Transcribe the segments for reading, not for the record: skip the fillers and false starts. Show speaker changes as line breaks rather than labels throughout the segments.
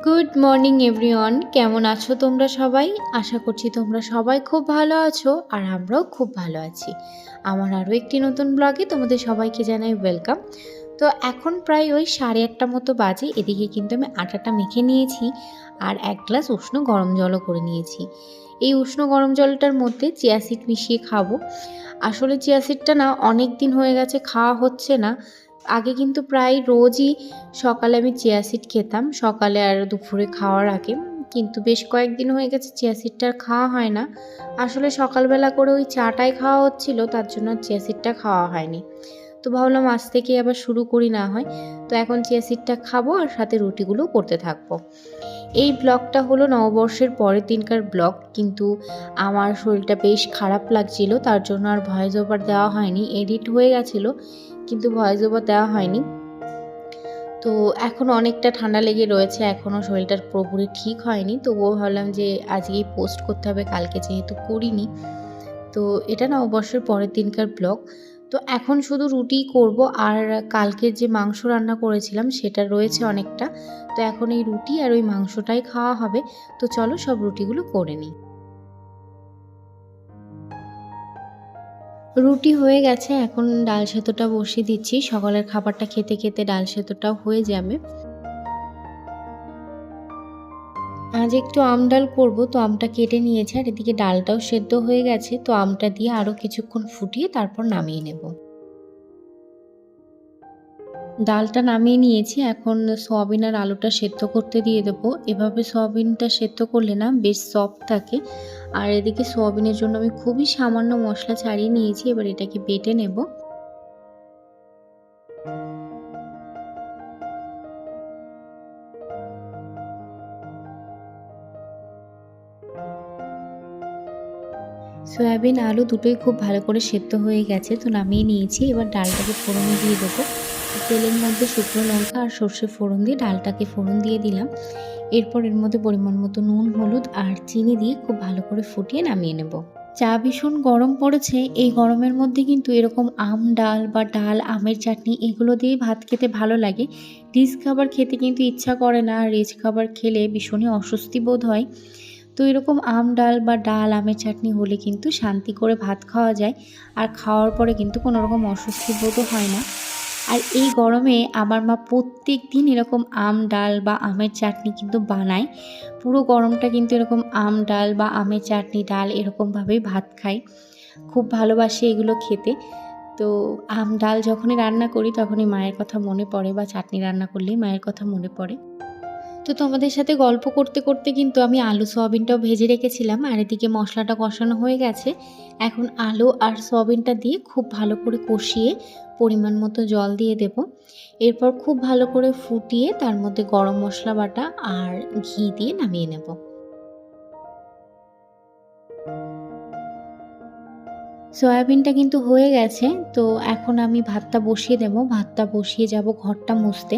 Good morning everyone, কেমন আছো তোমরা সবাই? আশা করছি তোমরা সবাই খুব ভালো আছো আর আমরাও খুব ভালো আছি। আমার আরও একটি নতুন ব্লগে তোমাদের সবাইকে জানাই ওয়েলকাম। তো এখন প্রায় ওই 8:30 মতো বাজে। এদিকে কিন্তু আমি আটাটা মেখে নিয়েছি আর এক গ্লাস উষ্ণ গরম জলও করে নিয়েছি। এই উষ্ণ গরম জলটার মধ্যে চিয়া সিড মিশিয়ে খাবো। আসলে চিয়া সিডটা না অনেক দিন হয়ে গেছে খাওয়া হচ্ছে না। আগে কিন্তু প্রায় রোজই সকালে আমি চিয়া সিড খেতাম, সকালে আর দুপুরে খাওয়ার আগে। কিন্তু বেশ কয়েকদিন হয়ে গেছে চিয়া সিডটা আর খাওয়া হয় না। আসলে সকালবেলা করে ওই চাটাই খাওয়া হচ্ছিল, তার জন্য চিয়া সিডটা খাওয়া হয়নি। তো ভাবলাম আজ থেকে আবার শুরু করি না হয়। তো এখন চিয়া সিডটা খাবো আর সাথে রুটিগুলো করতে থাকবো। এই ব্লগটা হলো নববর্ষের পরের দিনকার ব্লগ, কিন্তু আমার শরীরটা বেশ খারাপ লাগছিল, তার জন্য আর ভয়েস ওভার দেওয়া হয়নি। এডিট হয়ে গেছিলো কিন্তু ভয়েস ওভার দেওয়া হয়নি। তো এখন অনেকটা ঠান্ডা লেগে রয়েছে, এখনও শরীরটা পুরোপুরি ঠিক হয়নি। তবুও ভাবলাম যে আজকেই পোস্ট করতে হবে, কালকে যেহেতু করিনি। তো এটা নববর্ষের পরের দিনকার ব্লগ। তো এখন শুধু রুটিই করব, আর কালকের যে মাংস রান্না করেছিলাম সেটা রয়েছে অনেকটা। তো এখন এই রুটি আর ওই মাংসটাই খাওয়া হবে। তো চলো সব রুটিগুলো করে নিই। রুটি হয়ে গেছে, এখন ডাল সেদ্ধটা বসিয়ে দিচ্ছি। সকালের খাবারটা খেতে খেতে ডাল সেদ্ধটাও হয়ে যাবে। আজ একটু আম ডাল করবো, তো আমটা কেটে নিয়েছে আর এদিকে ডালটাও সেদ্ধ হয়ে গেছে। তো আমটা দিয়ে আরও কিছুক্ষণ ফুটিয়ে তারপর নামিয়ে নেব। ডালটা নামিয়ে নিয়েছি, এখন সয়াবিন আর আলুটা সেদ্ধ করতে দিয়ে দেবো। এভাবে সয়াবিনটা সেদ্ধ করলে না বেশ সফট থাকে। আর এদিকে সয়াবিনের জন্য আমি খুবই সামান্য মশলা ছাড়িয়ে নিয়েছি, এবার এটাকে বেটে নেব। সয়াবিন আলু দুটোই খুব ভালো করে সেদ্ধ হয়ে গেছে, তো নামিয়ে নিয়েছি। এবার ডালটাকে ফোড়নে দিয়ে দেবো। তেলের মধ্যে শুকনো লঙ্কা আর সর্ষে ফোড়ন দিয়ে ডালটাকে ফোড়ন দিয়ে দিলাম। এরপর এর মধ্যে পরিমাণ মতো নুন, হলুদ আর চিনি দিয়ে খুব ভালো করে ফুটিয়ে নামিয়ে নেব। চা ভীষণ গরম পড়েছে, এই গরমের মধ্যে কিন্তু এরকম আম ডাল বা ডাল, আমের চাটনি এগুলো দিয়ে ভাত খেতে ভালো লাগে। রিচ খাবার খেতে কিন্তু ইচ্ছা করে না, আর রিচ খাবার খেলে ভীষণই অস্বস্তি বোধ হয়। তো এরকম আম ডাল বা ডাল, আমের চাটনি হলে কিন্তু শান্তি করে ভাত খাওয়া যায়, আর খাওয়ার পরে কিন্তু কোনো রকম অস্বস্তি বোধও হয় না। আর এই গরমে আমার মা প্রত্যেক দিন এরকম আম ডাল বা আমের চাটনি কিন্তু বানায়। পুরো গরমটা কিন্তু এরকম আম ডাল বা আমের চাটনি, ডাল এরকমভাবেই ভাত খাই। খুব ভালোবাসি এগুলো খেতে। তো আম ডাল যখনই রান্না করি তখনই মায়ের কথা মনে পড়ে, বা চাটনি রান্না করলেই মায়ের কথা মনে পড়ে। তো তোমাদের সাথে গল্প করতে করতে কিন্তু আমি আলু সয়াবিনটাও ভেজে রেখেছিলাম, আর এদিকে মশলাটা কষানো হয়ে গেছে। এখন আলু আর সয়াবিনটা দিয়ে খুব ভালো করে কষিয়ে পরিমাণ মতো জল দিয়ে দেব। এরপর খুব ভালো করে ফুটিয়ে তার মধ্যে গরম মশলা বাটা আর ঘি দিয়ে নামিয়ে নেব। সয়াবিনটা কিন্তু হয়ে গেছে, তো এখন আমি ভাতটা বসিয়ে দেব। ভাতটা বসিয়ে যাব ঘরটা মুছতে।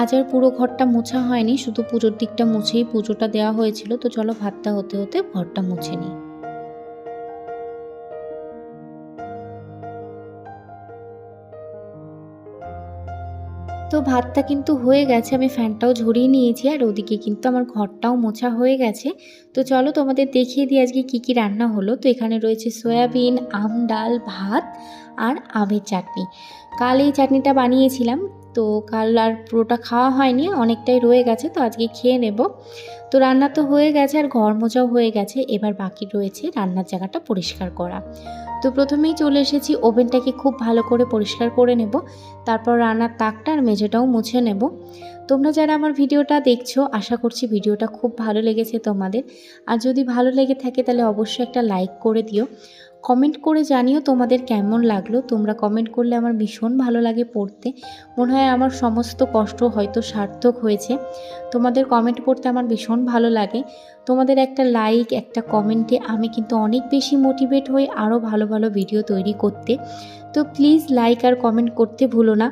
আজ আর পুরো ঘরটা মোছা হয়নি, শুধু পুজোর দিকটা মুছেই পুজোটা দেওয়া হয়েছিল। তো চলো ভাতটা হতে হতে ঘরটা মুছে নিই। তো ভাতটা কিন্তু হয়ে গেছে, আমি ফ্যানটাও ঝরিয়ে নিয়েছি, আর ওদিকে কিন্তু আমার ঘরটাও মোছা হয়ে গেছে। তো চলো তোমাদের দেখিয়ে দিই আজকে কী কী রান্না হলো। তো এখানে রয়েছে সয়াবিন, আম ডাল, ভাত আর আমের চাটনি। কাল এই চাটনিটা বানিয়েছিলাম, তো কাল আর পুরোটা খাওয়া হয়নি, অনেকটাই রয়ে গেছে, তো আজকে খেয়ে নেব। তো রান্না তো হয়ে গেছে আর ঘর মোছাও হয়ে গেছে, এবার বাকি রয়েছে রান্নার জায়গাটা পরিষ্কার করা। তো প্রথমেই চলে এসেছি, ওভেনটাকে খুব ভালো করে পরিষ্কার করে নেব। তারপর রান্নার তাকটা আর মেঝেটাও মুছে নেব। তোমরা যারা আমার ভিডিওটা দেখছো, আশা করছি ভিডিওটা খুব ভালো লেগেছে তোমাদের। আর যদি ভালো লেগে থাকে তাহলে অবশ্যই একটা লাইক করে দিও। কমেন্ট করে জানিও তোমাদের কেমন লাগলো। তোমরা কমেন্ট করলে আমার ভীষণ ভালো লাগে পড়তে। মনে হয় আমার সমস্ত কষ্ট হয়তো সার্থক হয়েছে। তোমাদের কমেন্ট পড়তে আমার ভীষণ ভালো লাগে। তোমাদের একটা লাইক, একটা কমেন্টে আমি কিন্তু অনেক বেশি মোটিভেট হই আরও ভালো ভালো ভিডিও তৈরি করতে। তো প্লিজ লাইক আর কমেন্ট করতে ভুলো না।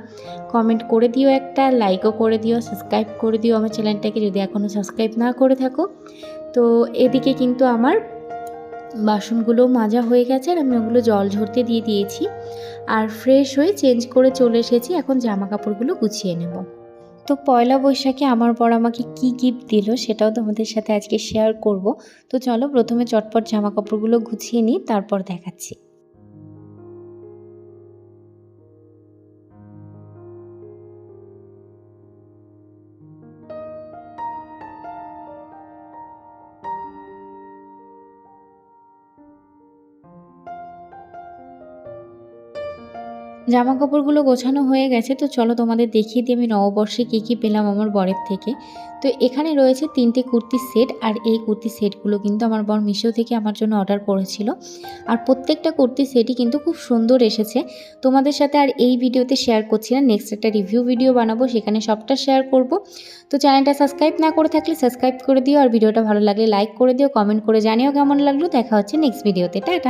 কমেন্ট করে দিও, একটা লাইকও করে দিও, সাবস্ক্রাইব করে দিও আমার চ্যানেলটাকে যদি এখনও সাবস্ক্রাইব না করে থাকো। তো এদিকে কিন্তু আমার বাসনগুলো মাজা হয়ে গেছে, আর আমি ওগুলো জল ঝরতে দিয়ে দিয়েছি। আর ফ্রেশ হয়ে চেঞ্জ করে চলে এসেছি, এখন জামা কাপড়গুলো গুছিয়ে নেব। তো পয়লা বৈশাখে আমার বর আমাকে কি গিফট দিল সেটাও তোমাদের সাথে আজকে শেয়ার করব। তো চলো প্রথমে চটপট জামা কাপড়গুলো গুছিয়ে নিই, তারপর দেখাচ্ছি। জামা কাপড়গুলো গোছানো হয়ে গেছে, তো চলো তোমাদের দেখিয়ে দিই আমি নববর্ষে কী কী পেলাম আমার বরের থেকে। তো এখানে রয়েছে 3টে কুর্তির সেট, আর এই কুর্তির সেটগুলো কিন্তু আমার বর মিশো থেকে আমার জন্য অর্ডার করেছিল। আর প্রত্যেকটা কুর্তির সেটই কিন্তু খুব সুন্দর এসেছে। তোমাদের সাথে আর এই ভিডিওতে শেয়ার করছি না, নেক্সট একটা রিভিউ ভিডিও বানাবো, সেখানে সবটা শেয়ার করব। তো চ্যানেলটা সাবস্ক্রাইব না করে থাকলে সাবস্ক্রাইব করে দিও, আর ভিডিওটা ভালো লাগলে লাইক করে দিও, কমেন্ট করে জানিও কেমন লাগলো। দেখা হচ্ছে নেক্সট ভিডিওতে। টাটা।